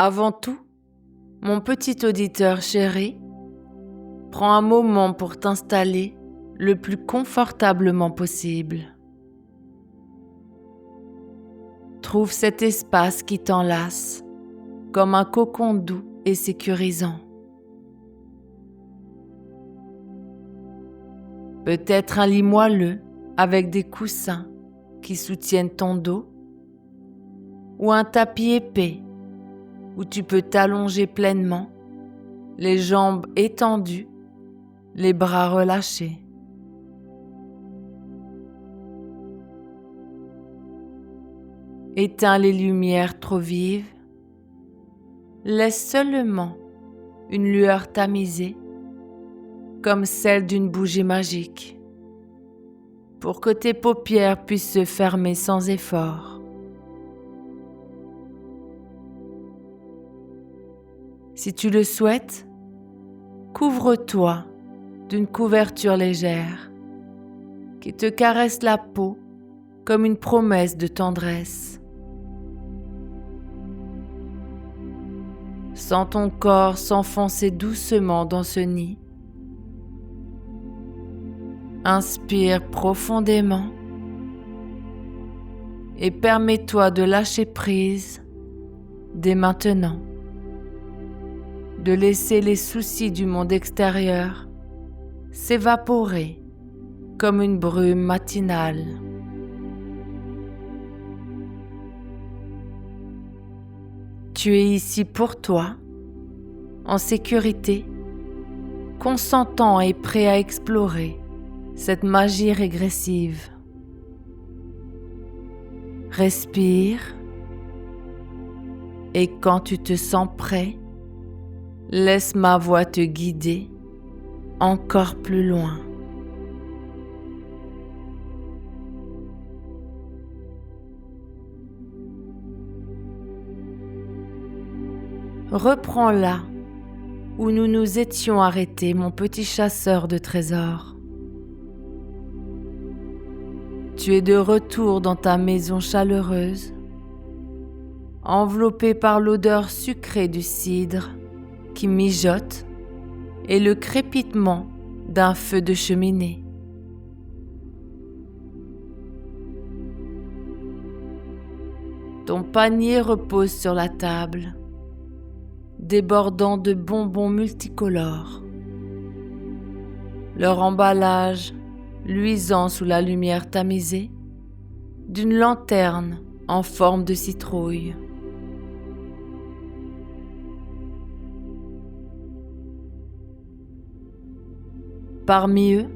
Avant tout, mon petit auditeur chéri, prends un moment pour t'installer le plus confortablement possible. Trouve cet espace qui t'enlace comme un cocon doux et sécurisant. Peut-être un lit moelleux avec des coussins qui soutiennent ton dos, ou un tapis épais où tu peux t'allonger pleinement, les jambes étendues, les bras relâchés. Éteins les lumières trop vives, laisse seulement une lueur tamisée comme celle d'une bougie magique pour que tes paupières puissent se fermer sans effort. Si tu le souhaites, couvre-toi d'une couverture légère qui te caresse la peau comme une promesse de tendresse. Sens ton corps s'enfoncer doucement dans ce nid. Inspire profondément et permets-toi de lâcher prise dès maintenant, de laisser les soucis du monde extérieur s'évaporer comme une brume matinale. Tu es ici pour toi, en sécurité, consentant et prêt à explorer cette magie régressive. Respire et quand tu te sens prêt, laisse ma voix te guider encore plus loin. Reprends là où nous nous étions arrêtés, mon petit chasseur de trésors. Tu es de retour dans ta maison chaleureuse, enveloppé par l'odeur sucrée du cidre qui mijote et le crépitement d'un feu de cheminée. Ton panier repose sur la table, débordant de bonbons multicolores. Leur emballage luisant sous la lumière tamisée d'une lanterne en forme de citrouille. Parmi eux,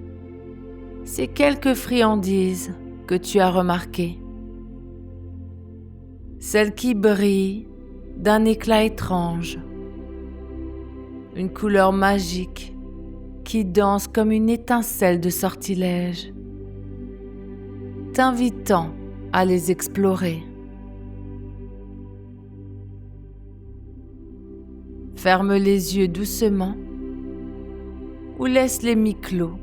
ces quelques friandises que tu as remarquées. Celles qui brillent d'un éclat étrange. Une couleur magique qui danse comme une étincelle de sortilège, t'invitant à les explorer. Ferme les yeux doucement ou laisse-les mi-clos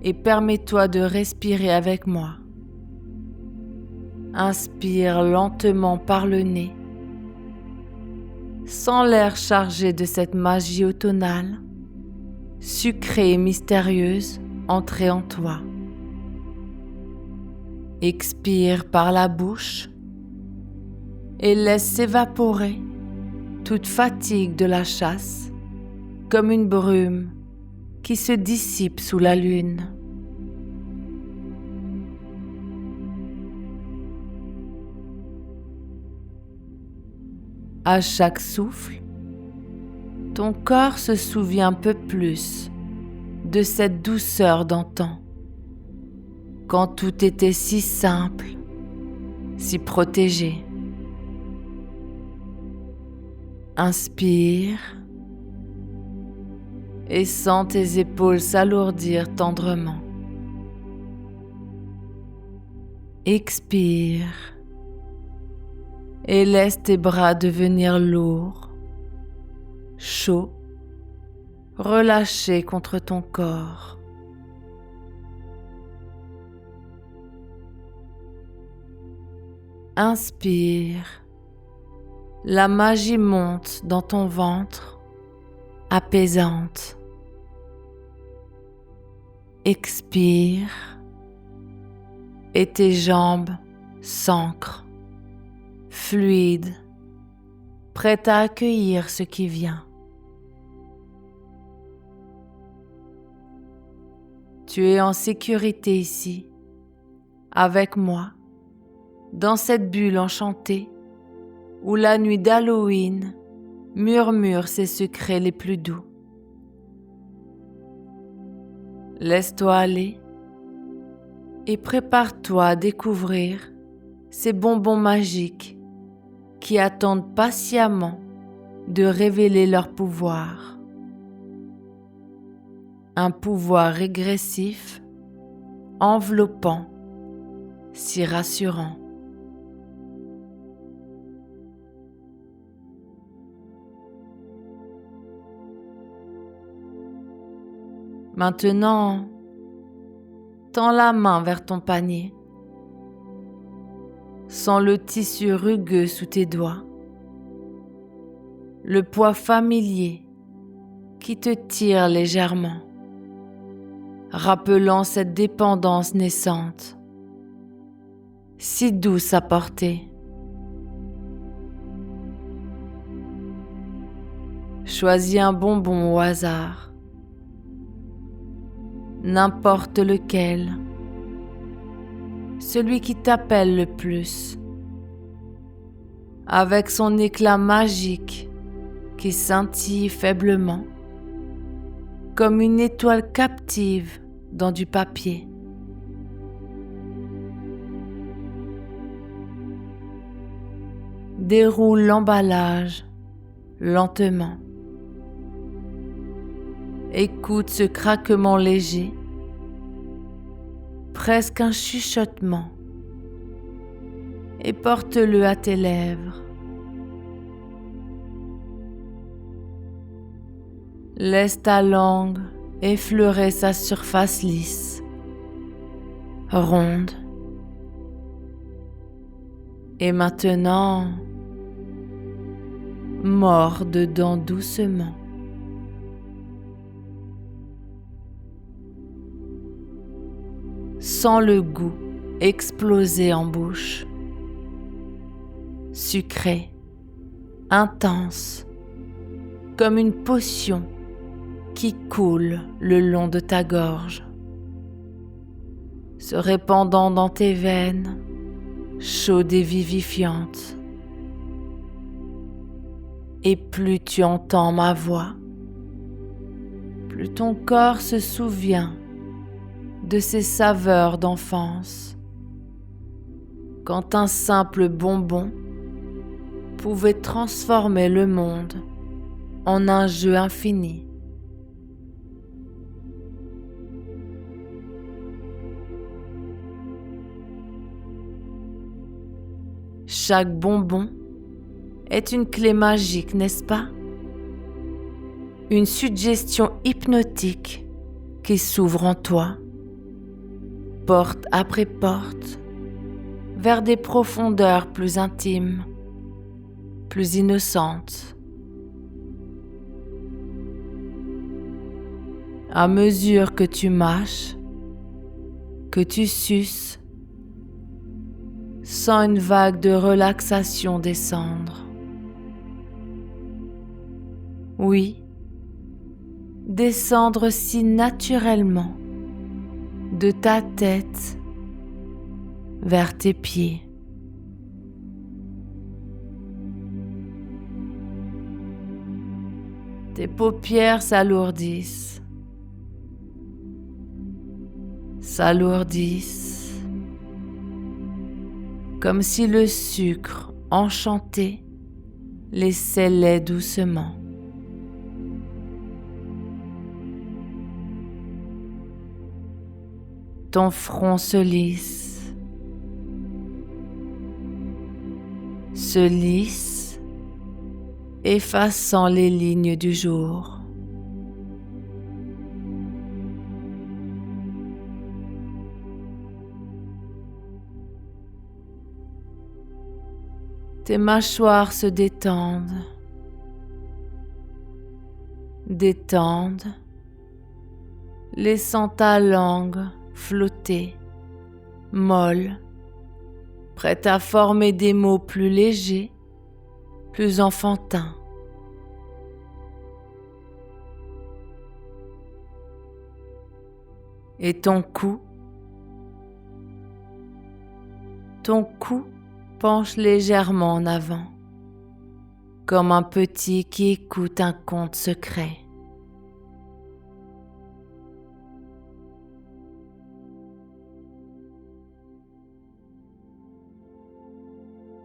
et permets-toi de respirer avec moi. Inspire lentement par le nez, sans l'air chargé de cette magie automnale, sucrée et mystérieuse, entrer en toi. Expire par la bouche et laisse s'évaporer toute fatigue de la chasse, comme une brume qui se dissipe sous la lune. À chaque souffle, ton corps se souvient un peu plus de cette douceur d'antan, quand tout était si simple, si protégé. Inspire et sens tes épaules s'alourdir tendrement. Expire et laisse tes bras devenir lourds, chauds, relâchés contre ton corps. Inspire La magie monte dans ton ventre, apaisante. Expire et tes jambes s'ancrent, fluides, prêtes à accueillir ce qui vient. Tu es en sécurité ici, avec moi, dans cette bulle enchantée où la nuit d'Halloween murmure ses secrets les plus doux. Laisse-toi aller et prépare-toi à découvrir ces bonbons magiques qui attendent patiemment de révéler leur pouvoir. Un pouvoir régressif, enveloppant, si rassurant. Maintenant, tends la main vers ton panier. Sens le tissu rugueux sous tes doigts. Le poids familier qui te tire légèrement, rappelant cette dépendance naissante, si douce à porter. Choisis un bonbon au hasard. N'importe lequel, celui qui t'appelle le plus, avec son éclat magique qui scintille faiblement, comme une étoile captive dans du papier. Déroule l'emballage lentement. Écoute ce craquement léger, presque un chuchotement, et porte-le à tes lèvres. Laisse ta langue effleurer sa surface lisse, ronde. Et maintenant, mords dedans doucement. Sens le goût exploser en bouche. Sucré, intense, comme une potion qui coule le long de ta gorge, se répandant dans tes veines, chaude et vivifiante. Et plus tu entends ma voix, plus ton corps se souvient de ces saveurs d'enfance, quand un simple bonbon pouvait transformer le monde en un jeu infini. Chaque bonbon est une clé magique, n'est-ce pas? Une suggestion hypnotique qui s'ouvre en toi, porte après porte, vers des profondeurs plus intimes, plus innocentes. À mesure que tu mâches, que tu suces, sens une vague de relaxation descendre. Oui, descendre si naturellement de ta tête vers tes pieds. Tes paupières s'alourdissent, comme si le sucre enchanté les scellait doucement. Ton front se lisse, effaçant les lignes du jour. Tes mâchoires se détendent, laissant ta langue flotter, molle, prête à former des mots plus légers, plus enfantins. Et ton cou penche légèrement en avant, comme un petit qui écoute un conte secret.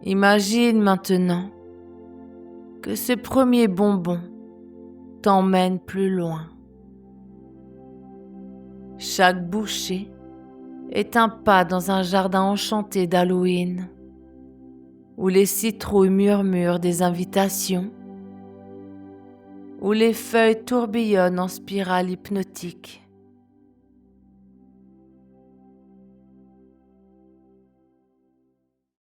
Imagine maintenant que ce premier bonbon t'emmène plus loin. Chaque bouchée est un pas dans un jardin enchanté d'Halloween, où les citrouilles murmurent des invitations, où les feuilles tourbillonnent en spirale hypnotique.